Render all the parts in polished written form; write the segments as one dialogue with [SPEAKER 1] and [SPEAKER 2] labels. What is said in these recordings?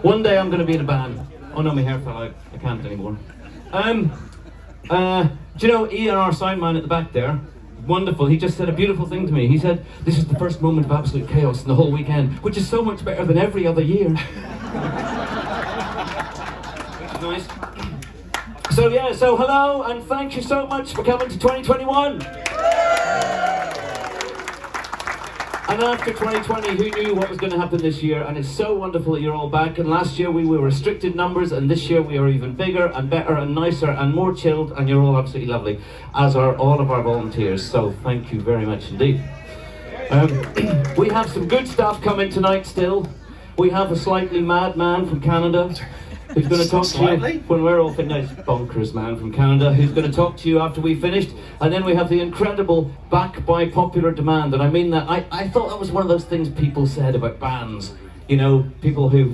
[SPEAKER 1] One day I'm going to be in a band. Oh no, my hair fell out. I can't anymore. Do you know Ian, our sign man at the back there? Wonderful. He just said a beautiful thing to me. He said, "This is the first moment of absolute chaos in the whole weekend, which is so much better than every other year." Nice. So yeah, so hello and thank you so much for coming to 2021. And after 2020, who knew what was going to happen this year? And it's so wonderful that you're all back. And last year we were restricted numbers, and this year we are even bigger and better and nicer and more chilled, and you're all absolutely lovely, as are all of our volunteers. So thank you very much indeed. We have some good stuff coming tonight still. We have a slightly mad man from Canada who's going to talk to you when we're all finished. Bonkers man from Canada who's going to talk to you after we finished. And then we have the incredible Back by Popular Demand. And I mean that, I thought that was one of those things people said about bands. You know, people who,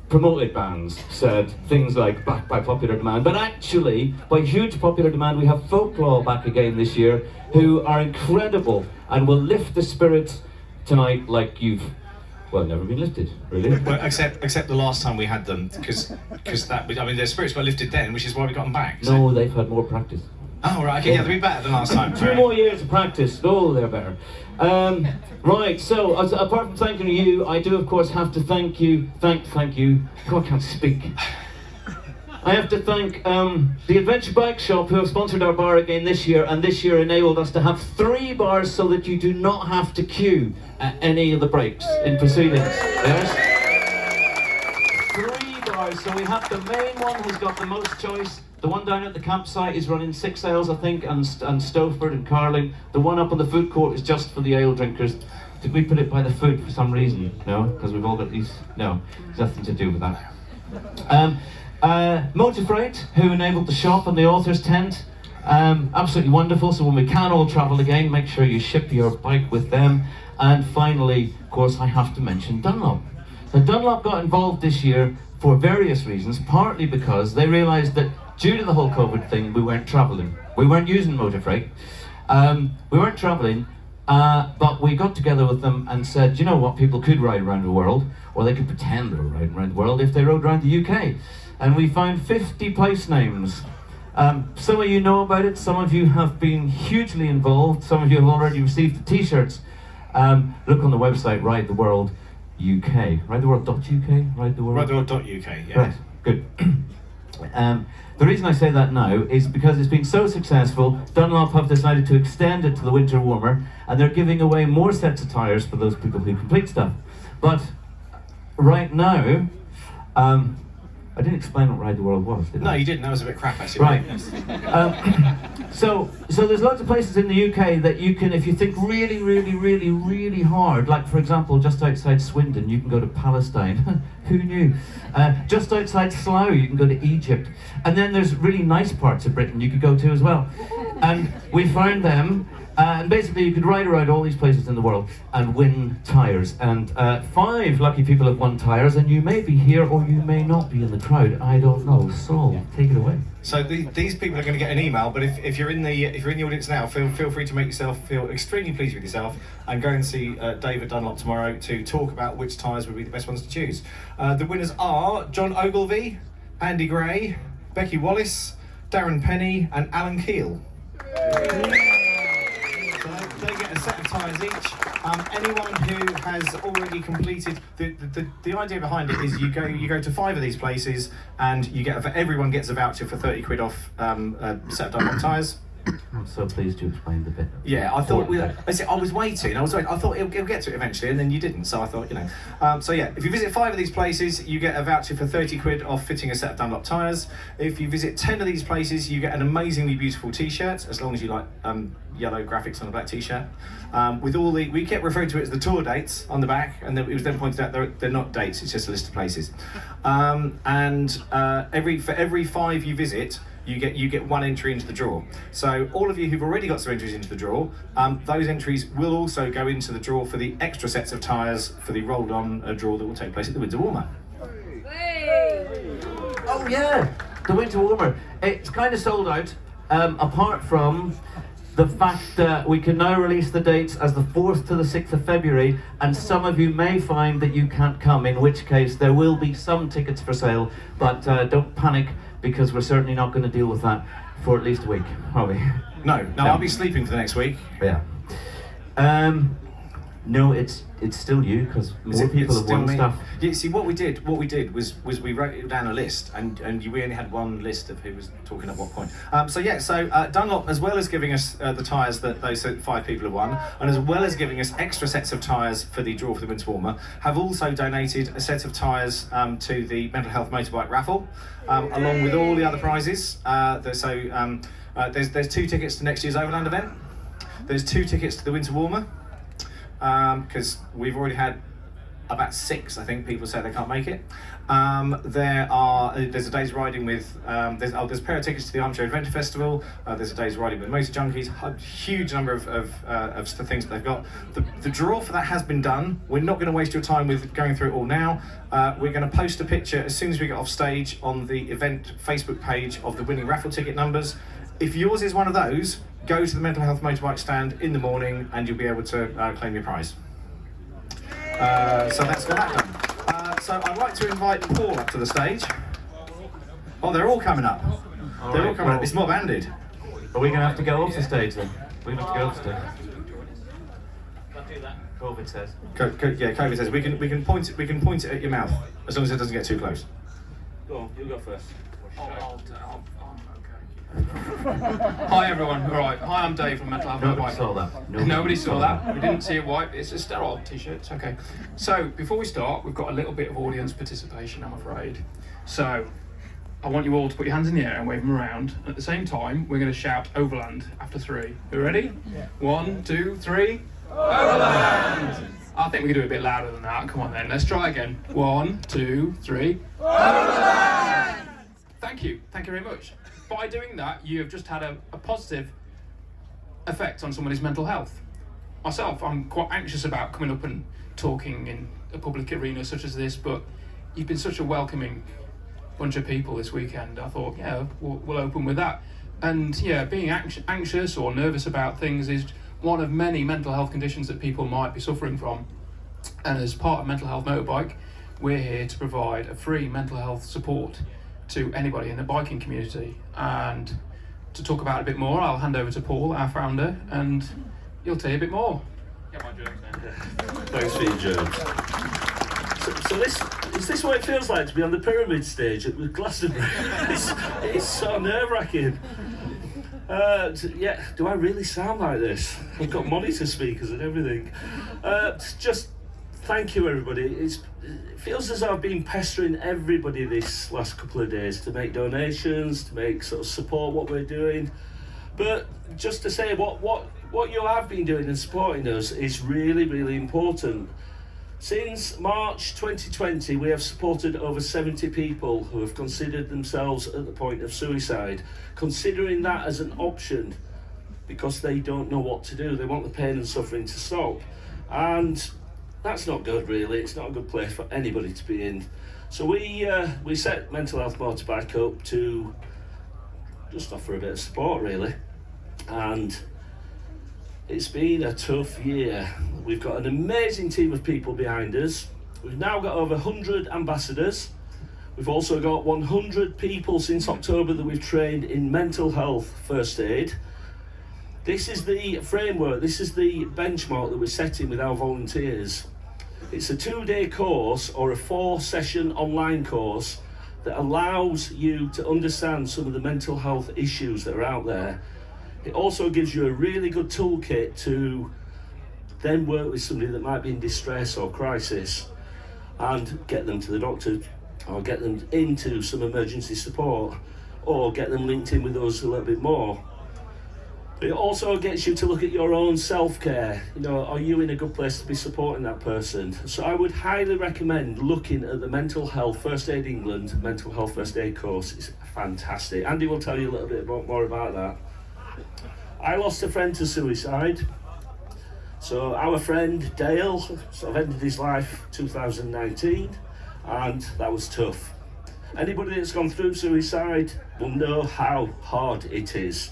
[SPEAKER 1] promoted bands said things like Back by Popular Demand. But actually, by huge popular demand, we have Folklore back again this year, who are incredible and will lift the spirits tonight like you've never been lifted, really.
[SPEAKER 2] Well, except the last time we had them, because their spirits got lifted then, which is why we got them back. So.
[SPEAKER 1] No, they've had more practice.
[SPEAKER 2] Oh right, okay, yeah, they'll be better than last time.
[SPEAKER 1] 2 more years of practice. Oh, they're better. Right, so apart from thanking you, I do of course have to thank you. God, I can't speak. I have to thank the Adventure Bike Shop, who have sponsored our bar again this year, and this year enabled us to have 3 bars so that you do not have to queue at any of the breaks in proceedings. Yes? 3 bars, so we have the main one who's got the most choice. The one down at the campsite is running 6 ales, I think, and Stowford and Carling. The one up on the food court is just for the ale drinkers. Did we put it by the food for some reason? No, because we've all got these. No, it's nothing to do with that. Motor Freight, who enabled the shop and the author's tent. Absolutely wonderful. So when we can all travel again, make sure you ship your bike with them. And finally, of course, I have to mention Dunlop. So Dunlop got involved this year for various reasons, partly because they realised that due to the whole COVID thing, we weren't travelling. We weren't using Motor Freight. We weren't travelling, but we got together with them and said, you know what, people could ride around the world, or they could pretend they were riding around the world if they rode around the UK. And we found 50 place names. Some of you know about it, some of you have been hugely involved, some of you have already received the t-shirts. Look on the website, Ride the World UK. RideTheWorld.uk?
[SPEAKER 2] RideTheWorld.uk, yeah.
[SPEAKER 1] Right, good. The reason I say that now is because it's been so successful, Dunlop have decided to extend it to the winter warmer, and they're giving away more sets of tyres for those people who complete stuff. But right now, I didn't explain what Ride the World was, did I?
[SPEAKER 2] No, you didn't. That was a bit crap, actually.
[SPEAKER 1] Right. So there's lots of places in the UK that you can, if you think really, really, really, really hard, like for example, just outside Swindon, you can go to Palestine. Who knew? Just outside Slough, you can go to Egypt. And then there's really nice parts of Britain you could go to as well. And we found them. And basically you could ride around all these places in the world and win tyres. And 5 lucky people have won tyres, and you may be here or you may not be in the crowd. I don't know. So take it away.
[SPEAKER 2] So these people are going to get an email, but if you're in the audience now, feel free to make yourself feel extremely pleased with yourself and go and see David Dunlop tomorrow to talk about which tyres would be the best ones to choose. The winners are John Ogilvie, Andy Gray, Becky Wallace, Darren Penny, and Alan Keel. They get a set of tyres each. Anyone who has already completed the idea behind it is you go to 5 of these places and you get everyone gets a voucher for 30 quid off a set of Dunlop tyres.
[SPEAKER 1] I'm so pleased you explained the bit.
[SPEAKER 2] Yeah, I thought I was waiting. I thought he'll get to it eventually, and then you didn't. So I thought, So yeah, if you visit 5 of these places, you get a voucher for 30 quid off fitting a set of Dunlop tyres. If you visit 10 of these places, you get an amazingly beautiful T-shirt, as long as you like yellow graphics on a black T-shirt. With all we kept referring to it as the tour dates on the back, and it was then pointed out they're not dates. It's just a list of places. For every 5 you visit, you get 1 entry into the draw. So all of you who've already got some entries into the draw, those entries will also go into the draw for the extra sets of tyres for the rolled on draw that will take place at the Winter Warmer.
[SPEAKER 1] Oh yeah, the Winter Warmer. It's kind of sold out, apart from the fact that we can now release the dates as the 4th to the 6th of February, and some of you may find that you can't come, in which case there will be some tickets for sale, but don't panic, because we're certainly not going to deal with that for at least a week, are we?
[SPEAKER 2] No, I'll be sleeping for the next week.
[SPEAKER 1] Yeah. No, it's still you, because more people have won stuff.
[SPEAKER 2] Yeah, see, what we did was we wrote down a list, and we only had one list of who was talking at what point. So Dunlop, as well as giving us the tyres that those 5 people have won, and as well as giving us extra sets of tyres for the draw for the Winter Warmer, have also donated a set of tyres to the Mental Health Motorbike raffle, along with all the other prizes. There's 2 tickets to next year's Overland event. There's 2 tickets to the Winter Warmer. Because we've already had about 6, I think, people say they can't make it. There's a day's riding with, there's a pair of tickets to the Armchair Adventure Festival. There's a day's riding with Motor Junkies. A huge number of the things that they've got. The draw for that has been done. We're not going to waste your time with going through it all now. We're going to post a picture as soon as we get off stage on the event Facebook page of the winning raffle ticket numbers. If yours is one of those, go to the Mental Health Motorbike stand in the morning and you'll be able to claim your prize. So that's got that done. So I'd like to invite Paul up to the stage. Oh, they're all coming up. They're all coming up. It's more banded.
[SPEAKER 1] Are we going to have to go off the stage then? We have to go off the stage. Can't do that. COVID says.
[SPEAKER 2] COVID says we can point it at your mouth as long as it doesn't get too close.
[SPEAKER 1] Go on, you go first.
[SPEAKER 3] Hi everyone, alright, hi, I'm Dave from Mental Health
[SPEAKER 1] Nobody
[SPEAKER 3] Motorbike.
[SPEAKER 1] saw that.
[SPEAKER 3] Nobody saw that, we didn't see it white, it's a sterile t-shirt, it's okay. So, before we start, we've got a little bit of audience participation, I'm afraid. So, I want you all to put your hands in the air and wave them around. At the same time, we're going to shout Overland after 3. You ready? Yeah. 1, 2, 3. Overland! I think we can do it a bit louder than that, come on then, let's try again. 1, 2, 3. Overland! Thank you very much. By doing that, you have just had a positive effect on somebody's mental health. Myself, I'm quite anxious about coming up and talking in a public arena such as this, but you've been such a welcoming bunch of people this weekend. I thought, yeah, we'll open with that. And yeah, being anxious or nervous about things is one of many mental health conditions that people might be suffering from. And as part of Mental Health Motorbike, we're here to provide a free mental health support to anybody in the biking community. And to talk about it a bit more, I'll hand over to Paul, our founder, and he'll tell you a bit more. Get my jokes then.
[SPEAKER 4] Thanks for your jokes. So is this what it feels like to be on the pyramid stage at Glastonbury? it's so nerve-wracking. Do I really sound like this? I've got monitor speakers and everything. Just thank you, everybody. It feels as though I've been pestering everybody this last couple of days to make donations, to make sort of support what we're doing. But just to say, what you have been doing and supporting us is really, really important. Since March 2020, we have supported over 70 people who have considered themselves at the point of suicide, considering that as an option because they don't know what to do. They want the pain and suffering to stop. And that's not good, really. It's not a good place for anybody to be in. So we set Mental Health Motorbike up to just offer a bit of support, really. And it's been a tough year. We've got an amazing team of people behind us. We've now got over 100 ambassadors. We've also got 100 people since October that we've trained in mental health first aid. This is the framework, this is the benchmark that we're setting with our volunteers. It's a 2-day course or a 4-session online course that allows you to understand some of the mental health issues that are out there. It also gives you a really good toolkit to then work with somebody that might be in distress or crisis and get them to the doctor or get them into some emergency support or get them linked in with us a little bit more. It also gets you to look at your own self-care. You know, are you in a good place to be supporting that person? So I would highly recommend looking at the Mental Health First Aid England Mental Health First Aid course. It's fantastic. Andy will tell you a little bit more about that. I lost a friend to suicide. So our friend Dale sort of ended his life 2019, and that was tough. Anybody that's gone through suicide will know how hard it is.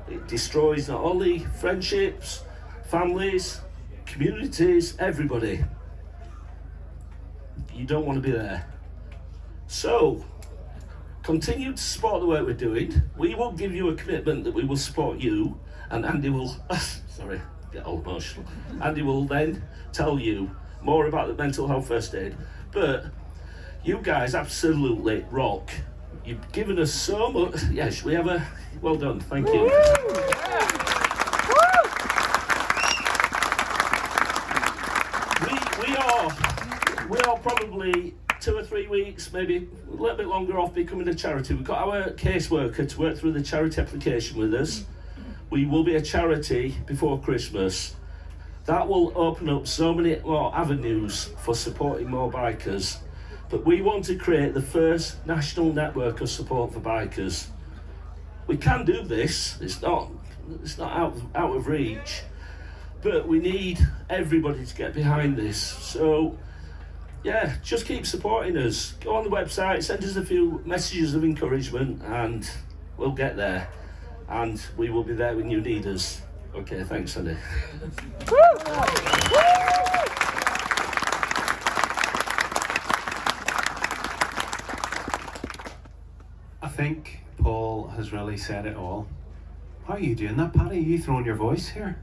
[SPEAKER 4] It destroys not only friendships, families, communities, everybody. You don't want to be there. So, continue to support the work we're doing. We will give you a commitment that we will support you, and Andy will, sorry, get all emotional. Andy will then tell you more about the mental health first aid. But you guys absolutely rock. You've given us so much. Yes, we have a, well done, thank you. We are probably 2 or 3 weeks, maybe a little bit longer off becoming a charity. We've got our caseworker to work through the charity application with us. We will be a charity before Christmas. That will open up so many more avenues for supporting more bikers. But we want to create the first national network of support for bikers. We can do this, it's not out of reach, but we need everybody to get behind this. So yeah, just keep supporting us. Go on the website, send us a few messages of encouragement, and we'll get there. And we will be there when you need us. Okay, thanks, Andy.
[SPEAKER 5] I think Paul has really said it all. How are you doing that, Paddy? Are you throwing your voice here?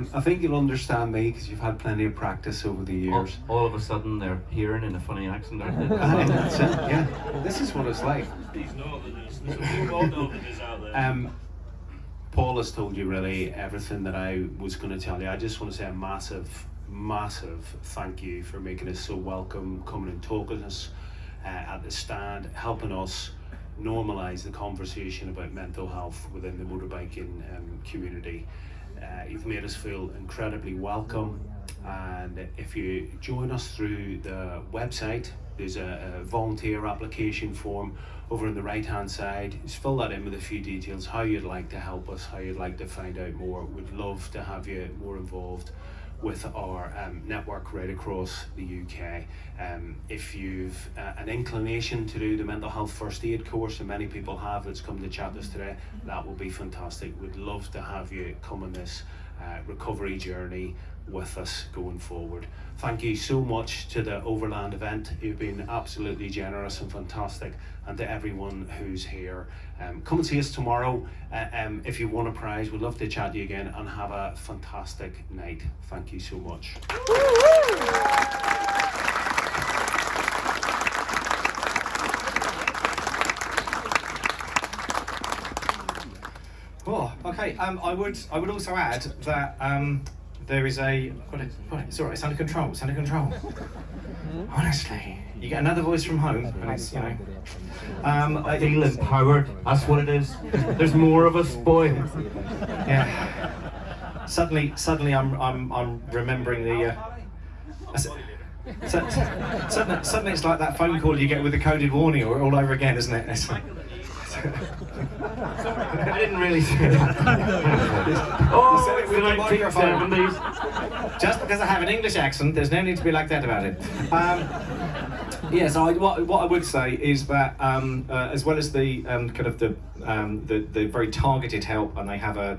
[SPEAKER 5] I think you'll understand me because you've had plenty of practice over the years.
[SPEAKER 1] All of a sudden they're hearing in a funny accent, aren't they?
[SPEAKER 5] That's it, yeah. This is what it's like.
[SPEAKER 4] These northerners, there's a few more northerners out there.
[SPEAKER 5] Paul has told you really everything that I was going to tell you. I just want to say a massive thank you for making us so welcome, coming and talking to us at the stand, helping us normalise the conversation about mental health within the motorbiking community. You've made us feel incredibly welcome, and if you join us through the website, there's a volunteer application form over on the right hand side. Just fill that in with a few details, how you'd like to help us, how you'd like to find out more. We'd love to have you more involved with our network right across the UK. If you've an inclination to do the mental health first aid course, and many people have that's come to chat to us today, that will be fantastic. We'd love to have you come on this recovery journey with us going forward. Thank you so much to the Overland event. You've been absolutely generous and fantastic, and to everyone who's here. Come and see us tomorrow. If you won a prize, we'd love to chat to you again, and have a fantastic night. Thank you so much.
[SPEAKER 2] Oh, okay. I would also add that there is a. It's all right. It's under control. It's under control. Honestly, you get another voice from home, and it's, you know.
[SPEAKER 1] I feel empowered. That's what it is. There's more of us, boy.
[SPEAKER 2] Yeah. Suddenly, I'm remembering the. Suddenly, it's like that phone call you get with the coded warning all over again, isn't it? It's like,
[SPEAKER 1] I didn't really say that.
[SPEAKER 2] Oh,
[SPEAKER 1] it's the 1970s.
[SPEAKER 2] Just because I have an English accent, there's no need to be like that about it. Yeah, so what I would say is that as well as the kind of the very targeted help, and they have a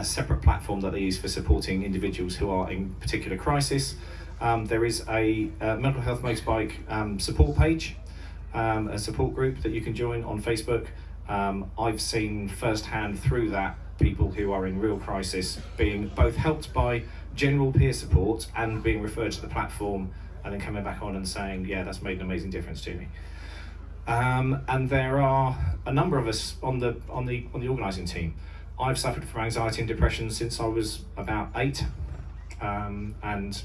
[SPEAKER 2] separate platform that they use for supporting individuals who are in particular crisis. There is a mental health motorbike support page, a support group that you can join on Facebook. I've seen firsthand through that people who are in real crisis being both helped by general peer support and being referred to the platform, and then coming back on and saying, yeah, that's made an amazing difference to me. And there are a number of us on the organising team. I've suffered from anxiety and depression since I was about 8, and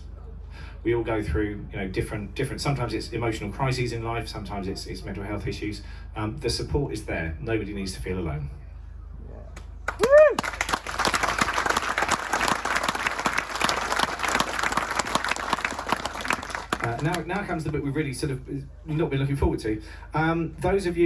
[SPEAKER 2] we all go through, you know, different. Sometimes it's emotional crises in life. Sometimes it's mental health issues. The support is there. Nobody needs to feel alone. Now comes the bit we've really sort of not been looking forward to. Those of you